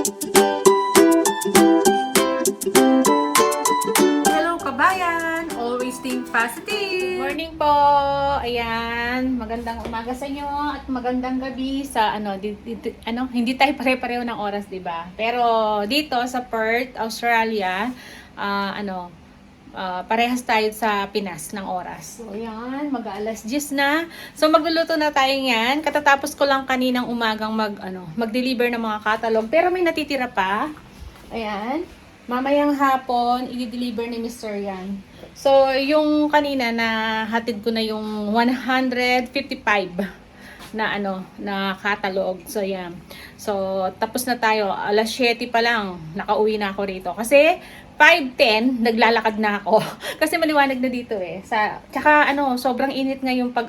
Hello kabayan! Always think positive! Morning po! Ayan, magandang umaga sa inyo at magandang gabi sa hindi tayo pare-pareho ng oras, 'di ba? Pero dito sa Perth, Australia, parehas tayo sa Pinas ng oras. So ayan, mag-alas 10 na. So magluluto na tayo niyan. Katatapos ko lang kaninang umagang mag-deliver ng mga catalog, pero may natitira pa. Ayan. Mamayang hapon, i-deliver ni Mr. yan. So, yung kanina na hatid ko na yung 155 na catalog. So, yan. So, tapos na tayo. Alas 7 pa lang, nakauwi na ako rito. Kasi, 5:10, naglalakad na ako. Kasi maliwanag na dito eh. Tsaka, sobrang init ngayon pag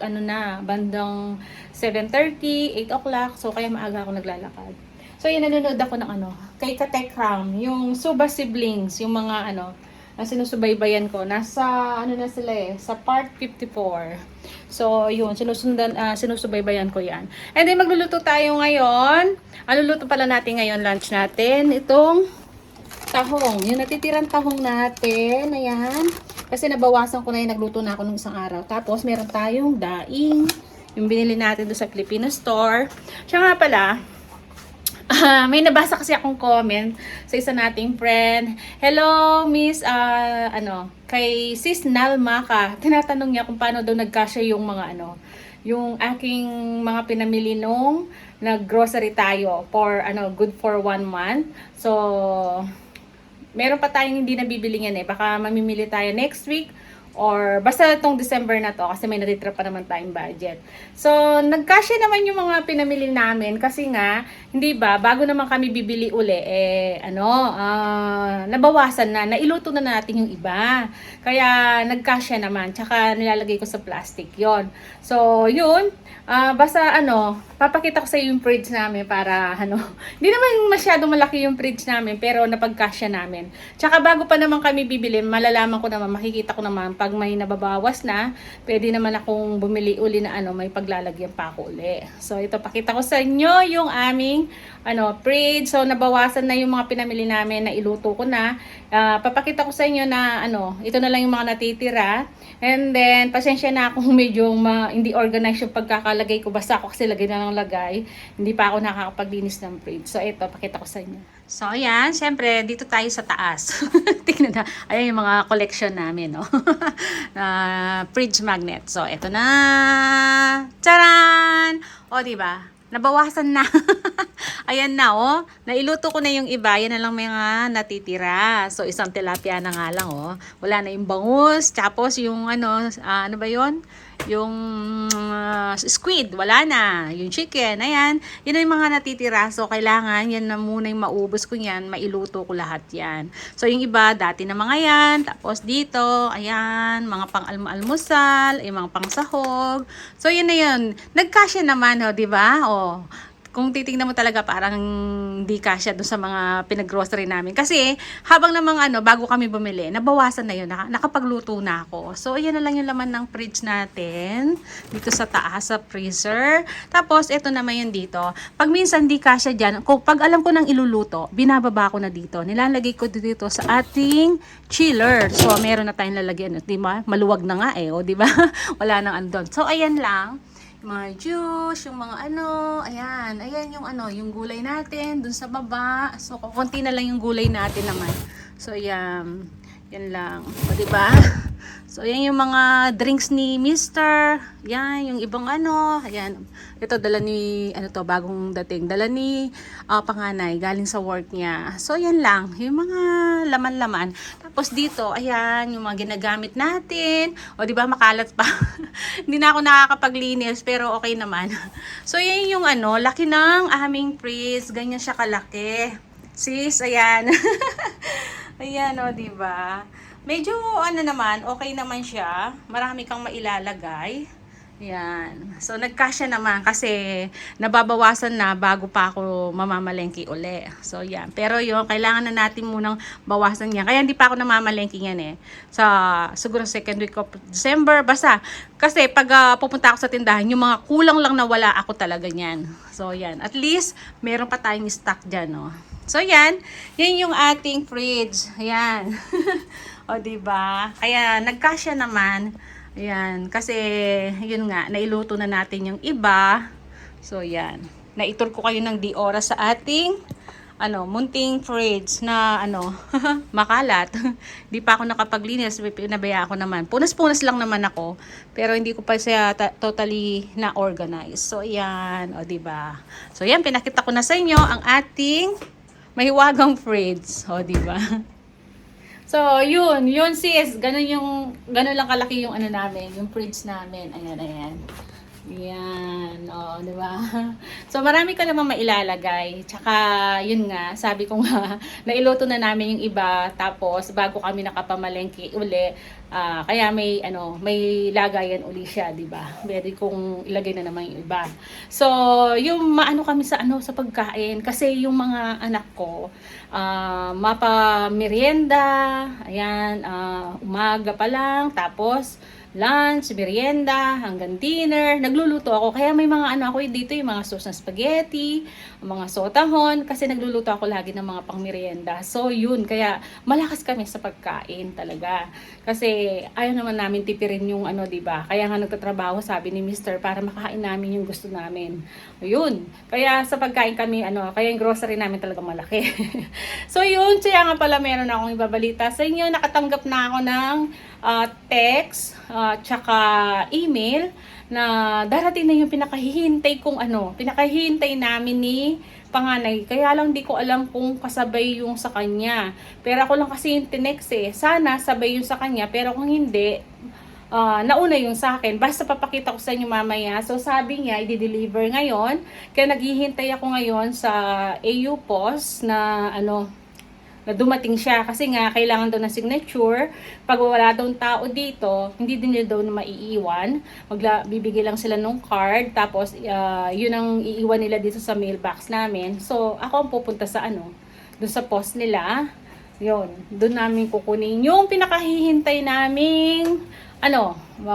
bandang 7:30, 8 o'clock. So, kaya maaga ako naglalakad. So, yun, nanonood ako ng kay Katekram, yung Suba Siblings, yung mga na sinusubaybayan ko. Nasa, na sila sa part 54. So, yun, sinusubaybayan ko yan. And then, magluluto tayo ngayon. Ang luluto pala natin ngayon, lunch natin. Itong tahong. Yung natitirang tahong natin. Ayan. Kasi nabawasan ko na yung nagluto na ako nung isang araw. Tapos, meron tayong daing. Yung binili natin doon sa Filipino store. Siya nga pala, may nabasa kasi akong comment sa isa nating friend. Hello, Miss, kay Sis Nalma ka. Tinatanong niya kung paano daw nagkasya yung mga yung aking mga pinamili nung nag-grocery tayo for, good for 1 month. So, meron pa tayong hindi nabibili yan eh. Baka mamimili tayo next week. Or basta itong December na to kasi may natitira pa naman tayong budget. So, nagkasya naman yung mga pinamili namin kasi nga, hindi ba, bago naman kami bibili uli, nabawasan na, nailuto na natin yung iba. Kaya, nagkasya naman, tsaka nilalagay ko sa plastic yon. So, yun, basta papakita ko sa iyo yung fridge namin para hindi naman masyadong malaki yung fridge namin pero napagkasya namin. Tsaka bago pa naman kami bibili, malalaman ko naman, makikita ko naman pag may nababawas na, pwede naman akong bumili uli na may paglalagyan pa ako uli. So ito, pakita ko sa inyo yung aming fridge. So nabawasan na yung mga pinamili namin na iluto ko na. Papakita ko sa inyo na ito na lang yung mga natitira. And then, pasensya na akong medyo hindi organized yung pagkakalagay ko. Basta ako kasi lagay na lang lagay. Hindi pa ako nakakapaglinis ng fridge. So, ito, pakita ko sa inyo. So, ayan. Siyempre, dito tayo sa taas. Tingnan na. Ayan yung mga collection namin, no? Fridge magnet. So, ito na. Charan! O, diba? Nabawasan na. Ayan na, oh. Nailuto ko na yung iba. Yan na lang mga natitira. So, isang tilapia na nga lang, oh. Wala na yung bangus. Tapos, yung ano ba yun? Yung squid, wala na. Yung chicken, ayan. Yan na yung mga natitira. So, kailangan, yan na muna yung maubos ko yan. Mailuto ko lahat yan. So, yung iba, dati na mga yan. Tapos, dito, ayan, mga pang-almusal, yung mga pang-sahog. So, yun na yun. Nagkasya naman, oh, di ba? Oh, kung titingnan mo talaga parang hindi kasya doon sa mga pinag-grocery namin. Kasi habang namang bago kami bumili, nabawasan na yun. Nakapagluto na ako. So, ayan na lang yung laman ng fridge natin. Dito sa taas, sa freezer. Tapos, ito naman yun dito. Pag minsan hindi kasya dyan, pag alam ko nang iluluto, binababa ko na dito. Nilalagay ko dito sa ating chiller. So, meron na tayong lalagyan. Di ba? Maluwag na nga eh. O, di ba? Wala nang andon. So, ayan lang. Mga juice, yung mga ayan yung yung gulay natin dun sa baba. So, konti na lang yung gulay natin naman. So, yan lang. O, diba? So, yan yung mga drinks ni Mr. Yan, yung ibang ayan. Ito, dala ni, bagong dating. Dala ni panganay, galing sa work niya. So, yan lang. Yung mga laman-laman. Tapos dito, ayan, yung mga ginagamit natin. O, diba, makalat pa. Hindi na ako nakakapaglinis, pero okay naman. So, yan yung laki ng aming fridge. Ganyan siya kalaki. Sis, ayan. Ayan, o, diba? Medyo, naman, okay naman siya. Marami kang mailalagay. Yan. So, nagkasya naman kasi nababawasan na bago pa ako mamamalengke uli. So, yan. Pero yun, kailangan na natin munang bawasan yan. Kaya hindi pa ako namamalengke yan eh. Siguro second week of December. Basta, kasi pag pupunta ako sa tindahan, yung mga kulang lang na wala ako talaga yan. So, yan. At least, meron pa tayong stock dyan, no? So, yan. Yan yung ating fridge. Ayan. O, diba? Kaya, nagkasya naman. Ayan, kasi yun nga, nailuto na natin yung iba. So, yan. Naitur ko kayo ng di oras sa ating munting fridge na makalat. Di pa ako nakapaglinis, pinabaya ako naman. Punas-punas lang naman ako, pero hindi ko pa siya totally na-organize. So, yan. O, diba? So, yan, pinakita ko na sa inyo ang ating mahiwagang fridge. O, diba? So, yun sis, ganun lang kalaki yung namin, yung fridge namin. Ayan. Yan, di ba? So, marami ka namang mailalagay. Tsaka, yun nga, sabi ko nga, nailuto na namin yung iba, tapos, bago kami nakapamalengke uli, kaya may lagayan uli siya, di ba? Pwede kong ilagay na naman yung iba. So, yung maano kami sa pagkain, kasi yung mga anak ko, mapa-merienda, ayan, umaga pa lang, tapos, lunch, merienda, hanggang dinner. Nagluluto ako. Kaya may mga ako dito, yung mga sauce na spaghetti, mga sotahon, kasi nagluluto ako lagi ng mga pang-merienda. So, yun. Kaya, malakas kami sa pagkain talaga. Kasi, ayaw naman namin tipirin yung diba? Kaya nga nagtatrabaho, sabi ni Mr. para makain namin yung gusto namin. Ayun. Kaya, sa pagkain kami, kaya yung grocery namin talaga malaki. So, yun. Kaya nga pala meron akong ibabalita sa inyo. Nakatanggap na ako ng text, tsaka email na darating na yung pinakahihintay namin ni panganay. Kaya lang di ko alam kung kasabay yung sa kanya. Pero ako lang kasi yung tinext eh. Sana sabay yung sa kanya, pero kung hindi, nauna yung sa akin. Basta papakita ko sa inyo mamaya. So sabi niya, i-deliver ngayon. Kaya naghihintay ako ngayon sa AU Post na na dumating siya kasi nga kailangan daw ng signature. Pag wala daw tao dito, hindi din nila daw na maiiwan. Bibigay lang sila ng card, tapos yun ang iiwan nila dito sa mailbox namin. So ako ang pupunta sa doon sa post nila. Yun, doon namin kukunin yung pinakahihintay naming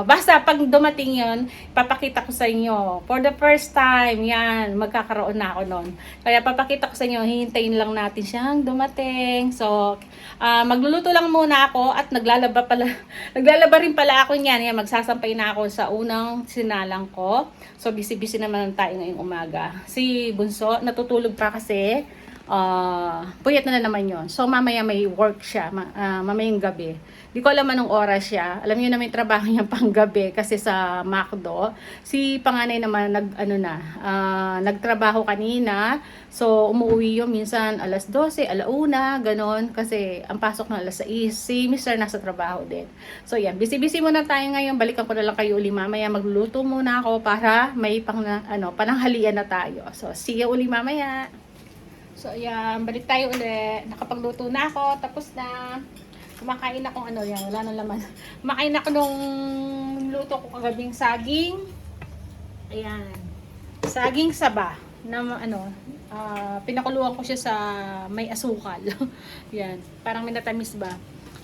basta pag dumating yun, papakita ko sa inyo. For the first time, yan, magkakaroon na ako nun. Kaya papakita ko sa inyo, hihintayin lang natin siyang dumating. So, magluluto lang muna ako at naglalaba rin pala ako niyan. Yan, magsasampay na ako sa unang sinalang ko. So, busy-busy naman tayo ngayong umaga. Si Bunso, natutulog pa kasi. Puyat na naman yon. So mamaya may work siya, mamayang gabi. Di ko alam anong oras siya. Alam niyo na may trabaho niya pang gabi kasi sa McDo. Si panganay naman nagtrabaho kanina. So umuwi yun minsan alas 12, alauna, ganon. Kasi ang pasok na alas 6. Si Mr. nasa trabaho din. So yan, busy-busy muna tayo ngayon. Balikan ko na lang kayo uli mamaya. Magluluto muna ako para may pananghalian na tayo. So see you uli mamaya. So, ayan, balik tayo ulit. Nakapagluto na ako, tapos na. Kumakain akong yan, wala nang laman. Kumakain ako nung luto ko kagabing saging. Ayan. Saging saba. Na pinakuluan ko siya sa may asukal. Ayan, parang minatamis ba.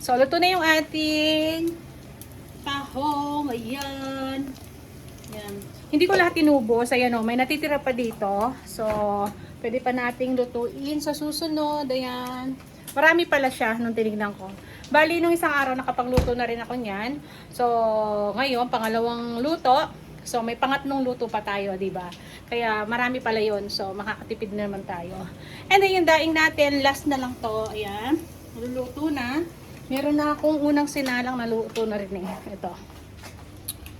So, luto na yung ating tahong. Ayan. Ayan. Hindi ko lahat inubos. Ayan may natitira pa dito. So, pwede pa nating lutuin sa susunod. Ayan. Marami pala siya nung tinignan ko. Bali, nung isang araw nakapagluto na rin ako niyan. So, ngayon, pangalawang luto. So, may pangatlong luto pa tayo, diba? Kaya, marami pala yon. So, makakatipid na naman tayo. And then, yung daing natin, last na lang to. Ayan. Luluto na. Meron na akong unang sinalang na luto na rin eh. Ito.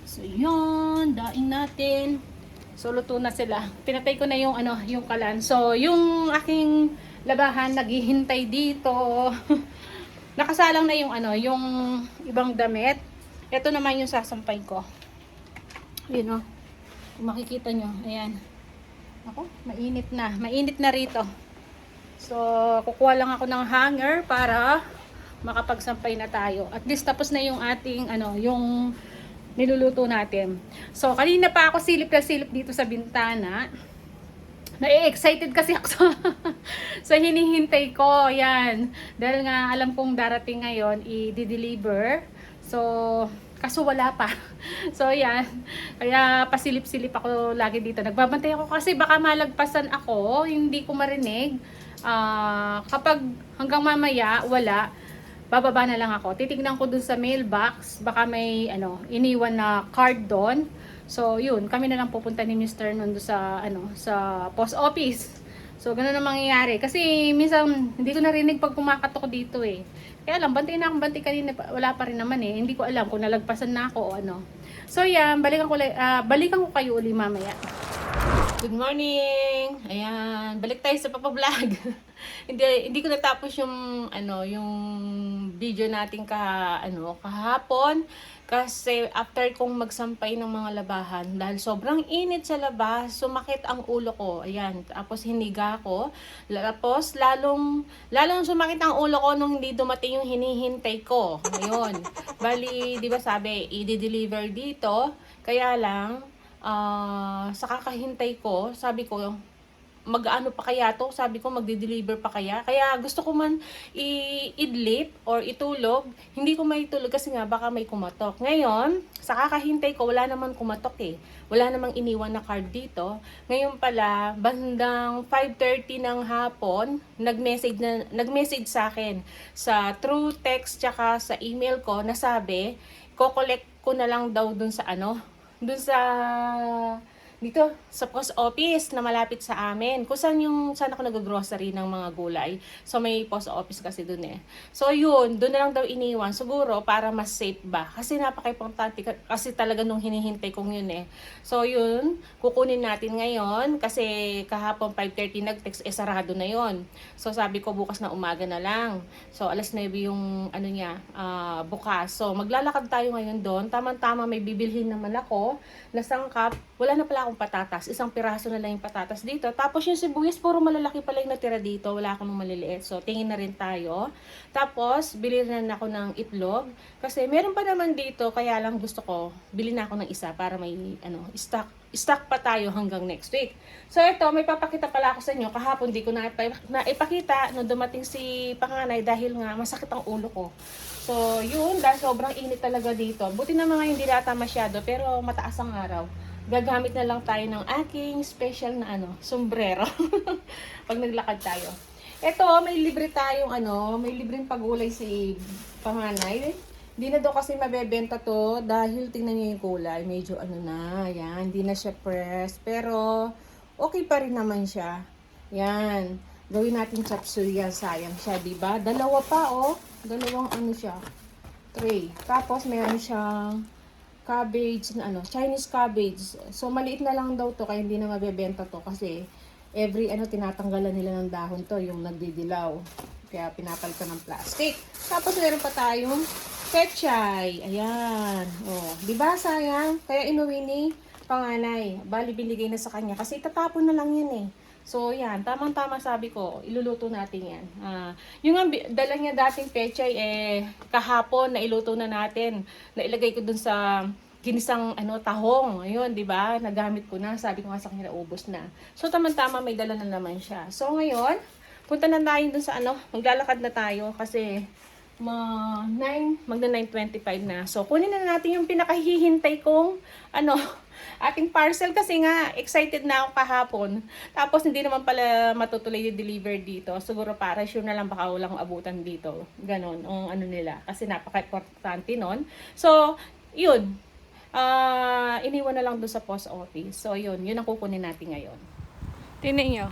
So, yun. Daing natin. So, luto na sila. Pinatay ko na yung yung kalan. So, yung aking labahan naghihintay dito. Nakasalang na yung yung ibang damit. Ito naman yung sasampay ko. Yun kung makikita nyo. Ayan. Ako, mainit na. Mainit na rito. So, kukuha lang ako ng hanger para makapagsampay na tayo. At least tapos na yung ating yung niluluto natin. So, kanina pa ako silip na silip dito sa bintana. Na-excited kasi ako sa hinihintay ko. Yan. Dahil nga alam kong darating ngayon, i-deliver. So, kaso wala pa. So, yan. Kaya pasilip-silip ako lagi dito. Nagbabantay ako kasi baka malagpasan ako. Hindi ko marinig. Kapag hanggang mamaya, wala. Bababa na lang ako. Titignan ko dun sa mailbox. Baka may iniwan na card doon. So, yun. Kami na lang pupunta ni Mr. Nondo sa, sa post office. So, ganun ang mangyayari. Kasi, minsan, hindi ko narinig pag kumakatok dito eh. Kaya lang, bantay na akong bantay kanina. Wala pa rin naman eh. Hindi ko alam kung nalagpasan na ako o ano. So, yan. Balikan ko kayo uli mamaya. Good morning! Ayan, balik tayo sa Papa-vlog. hindi ko natapos yung yung video natin kahapon kasi after kong magsampay ng mga labahan dahil sobrang init sa labas, sumakit ang ulo ko. Ayan, tapos hiniga ko. Tapos lalong sumakit ang ulo ko nung hindi dumating yung hinihintay ko. Ayun. Bali, 'di ba sabi, i-deliver dito. Kaya lang sa kakahintay ko, sabi ko, mag-ano pa kaya to? Sabi ko, magde-deliver pa kaya? Kaya gusto ko man idlip or itulog. Hindi ko maitulog kasi nga baka may kumatok. Ngayon, sa kakahintay ko, wala naman kumatok eh. Wala namang iniwan na card dito. Ngayon pala, bandang 5:30 ng hapon, nag-message sa akin sa through text tsaka sa email ko na sabi, ko-collect ko na lang daw dun sa dun sa dito sa post office na malapit sa amin. Kung saan ako nag-grocery ng mga gulay. So may post office kasi dun eh. So yun, dun na lang daw iniwan. Siguro para mas safe ba? Kasi napaka-importante kasi talaga nung hinihintay kong yun eh. So yun, kukunin natin ngayon kasi kahapon 5:30 nag-text sarado na yun. So sabi ko bukas na umaga na lang. So alas 9 yung bukas. So maglalakad tayo ngayon doon. Tama-tama may bibilhin naman ako na sangkap. Wala na pala akong patatas. Isang piraso na lang yung patatas dito. Tapos yung sibuyas, puro malalaki pala yung natira dito. Wala akong maliliit. So, tingin na rin tayo. Tapos, bili na ako ng itlog. Kasi, meron pa naman dito. Kaya lang gusto ko, bili na ako ng isa para may, stock pa tayo hanggang next week. So, ito, may papakita pala ako sa inyo. Kahapon, di ko na ipakita nung dumating si panganay dahil nga masakit ang ulo ko. So, yun, dahil sobrang init talaga dito. Buti na mga hindi data masyado, pero mataas ang araw. Gagamit na lang tayo ng aking special na sombrero. Pag naglakad tayo. Ito, may libre tayong may libreng pagulay si panganay. Hindi na daw kasi mabebenta to dahil tingnan niyo yung kulay. Medyo yan. Hindi na siya press. Pero, okay pa rin naman siya. Yan. Gawin natin chop suey yan. Sayang siya, diba? Dalawa pa, Dalawang siya. Tray. Tapos, meron siyang cabbage na Chinese cabbage. So maliit na lang daw to kaya hindi na mabebenta to kasi every tinatanggalan nila ng dahon to yung nagdidilaw. Kaya pinapalitan ng plastic. Tapos meron pa tayong pechay. Ayan. Oh, 'di ba sayang? Kaya inuwi ni panganay. Bali binigay na sa kanya kasi tatapon na lang 'yan eh. So, yan. Tamang-tama sabi ko, iluluto natin yan. Yung dala niya dating pechay, kahapon, nailuto na natin. Nailagay ko dun sa ginisang tahong. Ayun, di ba? Nagamit ko na. Sabi ko nga sa kanya, naubos na. So, tamang-tama, may dala na naman siya. So, ngayon, punta na tayo dun sa maglalakad na tayo kasi magna 9:25 na. So, kunin na natin yung pinakahihintay kong ating parcel kasi nga excited na ako kahapon. Tapos hindi naman pala matutuloy yung deliver dito. Siguro para sure na lang baka walang abutan dito. Ganon ang nila kasi napaka-importante nun. So, yun. Iniwan na lang doon sa post office. So, yun ang kukunin natin ngayon. Tingnan nyo.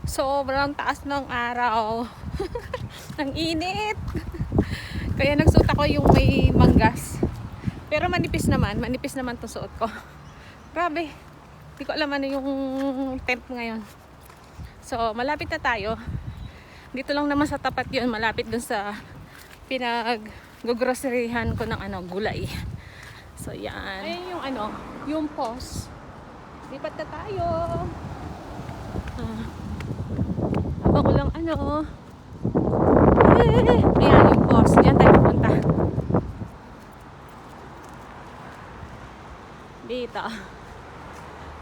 Sobrang taas ng araw. Ang init. Kaya nagsuot ako yung may manggas. Pero manipis naman to suot ko. Grabe. Hindi ko alam yung temp ngayon. So, malapit na tayo. Dito lang naman sa tapat yun. Malapit dun sa pinag-groceryhan ko ng gulay. So, yan. Ayun yung yung pause. Lipat na tayo. Habang ko lang ayan yung pause. Diyan tayo pupunta. dito.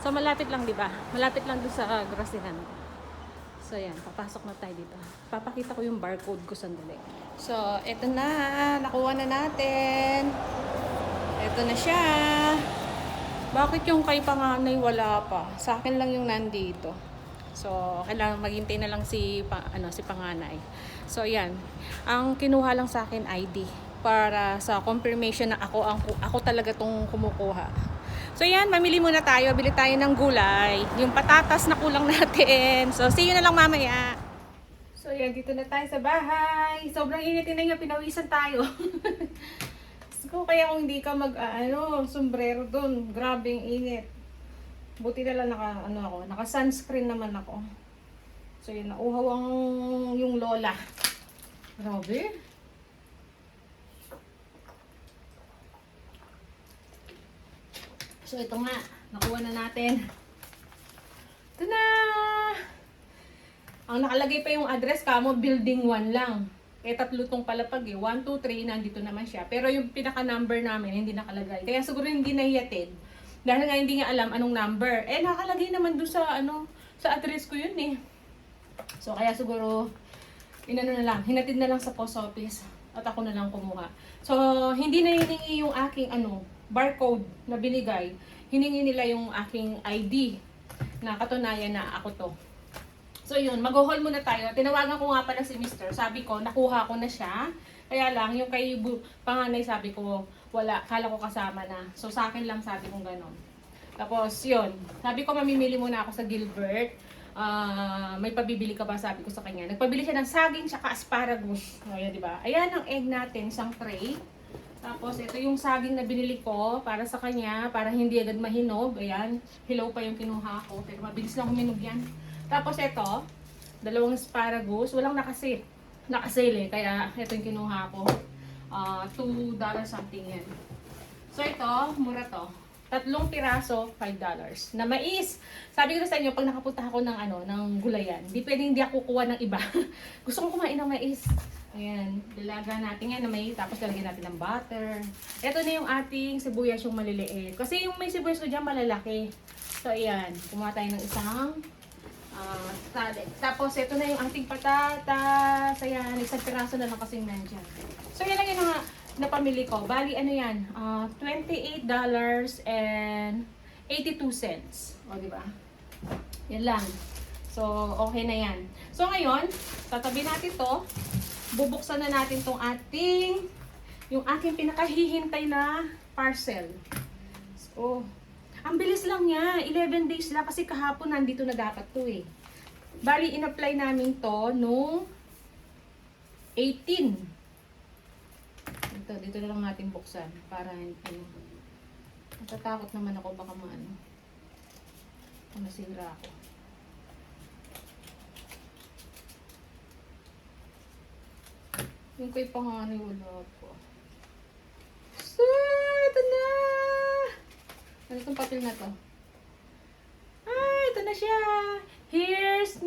So, malapit lang, di ba? Malapit lang doon sa groceryhan ko. So, yan. Papasok na tayo dito. Papakita ko yung barcode ko sandali. So, eto na. Nakuha na natin. Eto na siya. Bakit yung kay panganay wala pa? Sa akin lang yung nandito. So, kailangan maghintay na lang si panganay. So, yan. Ang kinuha lang sa akin ID para sa confirmation na ako talaga tong kumukuha. So, yan. Mamili muna tayo. Bili tayo ng gulay. Yung patatas na kulang natin. So, see you na lang mamaya. So, yan. Dito na tayo sa bahay. Sobrang init na nga. Pinawisan tayo. So, kaya kung hindi ka sombrero dun. Grabing init. Buti na lang naka sunscreen naman ako. So yun, nauhaw yung lola. Grabe. So ito nga, nakuha na natin. Ito na! Ang nakalagay pa yung address kamo, building 1 lang. Eh, 3 tong palapag eh. 1, 2, 3, nandito naman siya. Pero yung pinaka-number namin, hindi nakalagay. Kaya siguro hindi nahihatid. Dahil nga hindi nga alam anong number. Eh, nakalagay naman doon sa, sa address ko yun eh. So, kaya siguro, hinatid na lang sa post office. At ako na lang kumuha. So, hindi na hiningi yung aking, barcode na binigay. Hiningi nila yung aking ID na katunayan na ako to. So, yun, mag-haul muna tayo. Tinawagan ko nga pala si Mr. Sabi ko, nakuha ko na siya. Kaya lang, yung kay panganay sabi ko, wala, kala ko kasama na. So, sa akin lang sabi kong gano'n. Tapos, yun. Sabi ko, mamimili muna ako sa Gilbert. May pabibili ka ba? Sabi ko sa kanya. Nagpabili siya ng saging tsaka asparagus. Ayan, di ba? Ayan ang egg natin, isang tray. Tapos, ito yung saging na binili ko para sa kanya, para hindi agad mahinog. Ayan, hilaw pa yung kinuha ko. Pero mabilis lang huminog yan. Tapos, ito, 2 asparagus. Walang nakasale eh. Kaya, ito yung kinuha ko. $2 something yan. So ito, mura to. 3 piraso, $5. Na mais. Sabi ko na sa inyo, pag nakapunta ako ng gulayan, hindi ako kukuha ng iba. Gusto kong kumain ng mais. Ayan, dalaga natin yan na mais, tapos lalagyan natin ng butter. Ito na yung ating sibuyas yung maliliit. Kasi yung may sibuyas ko dyan malalaki. So ayan, kumuha tayo ng isang salad. Tapos ito na yung ating patatas. Ayan, 1 piraso na lang kasing nandyan. So yan lang yung napamili ko. Bali, yan? $28.82. O, diba? Yan lang. So, okay na yan. So, ngayon, tatabi natin to. Bubuksan na natin tong yung aking pinakahihintay na parcel. So, ang bilis lang niya. 11 days lang kasi kahapon nandito na dapat to eh. Bali, in-apply namin to nung 18. Dito na lang natin buksan para natatakot naman ako baka masira ako. Yung kay panganay wala po. So, ito na! Ano itong papel na to? Ito na siya! Here's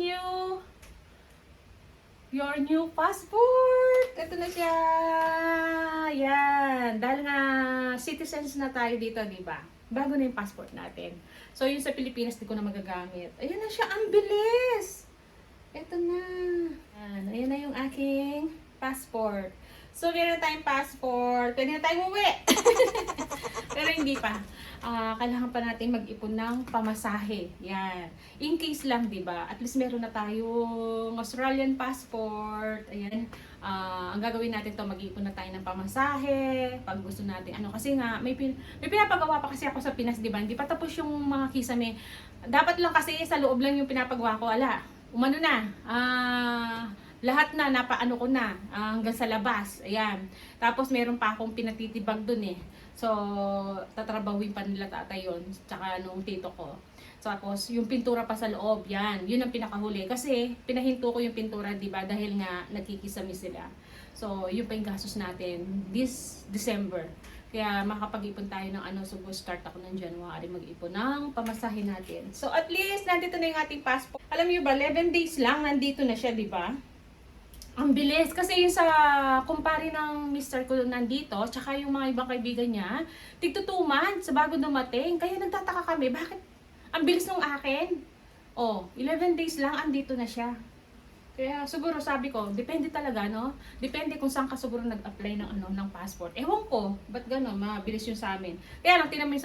your new passport! Ito na siya! Yan! Dahil nga citizens na tayo dito, di ba? Bago na yung passport natin. So, yung sa Pilipinas, di ko na magagamit. Ayan na siya! Ang bilis! Ito na! Ayan na yung aking passport. So, meron na tayong passport. Pwede na tayong uwi! Pero hindi pa. Kailangan pa natin mag-ipon ng pamasahe. Yan. In case lang, di ba? At least meron na tayong Australian passport. Ayan. Ang gagawin natin to, mag-ipon na tayo ng pamasahe. Pag gusto natin, kasi nga, may pinapagawa pa kasi ako sa Pinas, di ba? Hindi pa tapos yung mga kisame. Dapat lang kasi sa loob lang yung pinapagawa ko. Umano na. Lahat na, napaano ko na, hanggang sa labas. Ayan. Tapos meron pa akong pinatitibag dun eh. So, tatrabawin pa nila tatay yun. Tsaka nung tito ko. So, tapos, yung pintura pa sa loob, yan. Yun ang pinakahuli. Kasi, pinahinto ko yung pintura, diba? Dahil nga, nagkikisami sila. So, yun pa yung gastos natin this December. Kaya, makapag-ipon tayo ng so, start ako ng January mag-ipon ng pamasahin natin. So, at least, nandito na yung ating passport. Alam niyo ba, 11 days lang, nandito na siya, diba? Ang bilis. Kasi yung sa kumpare ng mister ko nandito, tsaka yung mga ibang kaibigan niya, tigto 2 months bago dumating. Kaya nagtataka kami, bakit ang bilis nung akin? Oh, 11 days lang, andito na siya. Kaya siguro sabi ko, depende talaga, no? Depende kung saan ka siguro nag-apply ng ng passport. Ewan ko, ba't gano'n, mabilis yung sa amin. Kaya lang tinamin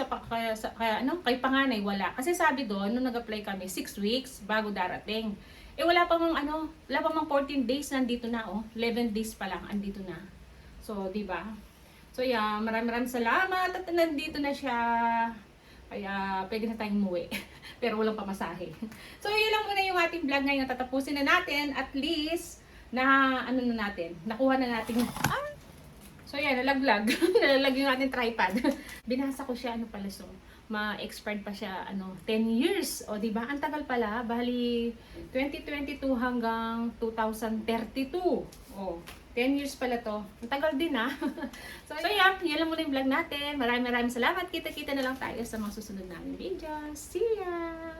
kay panganay wala. Kasi sabi doon nung nag-apply kami, 6 weeks bago darating. Eh wala pa mang wala pa mang 14 days nandito na, oh. 11 days pa lang andito na. So, 'di ba? So, yeah, maraming salamat at nandito na siya. Kaya pwede na tayong umuwi. Pero walang pamasahe. So, yun lang muna yung ating vlog ngayon. Tatapusin na natin. At least, na natin. Nakuha na natin. So, yan. Nalaglag. Nalalag yung ating tripod. Binasa ko siya. So, ma-expired pa siya, 10 years. O, diba? Ang tagal pala. Bali, 2022 hanggang 2032. O, 10 years pala to. Ang tagal din, ha? So, yan. Yan lang muna yung vlog natin. Maraming salamat. Kita-kita na lang tayo sa mga susunod namin videos. See ya!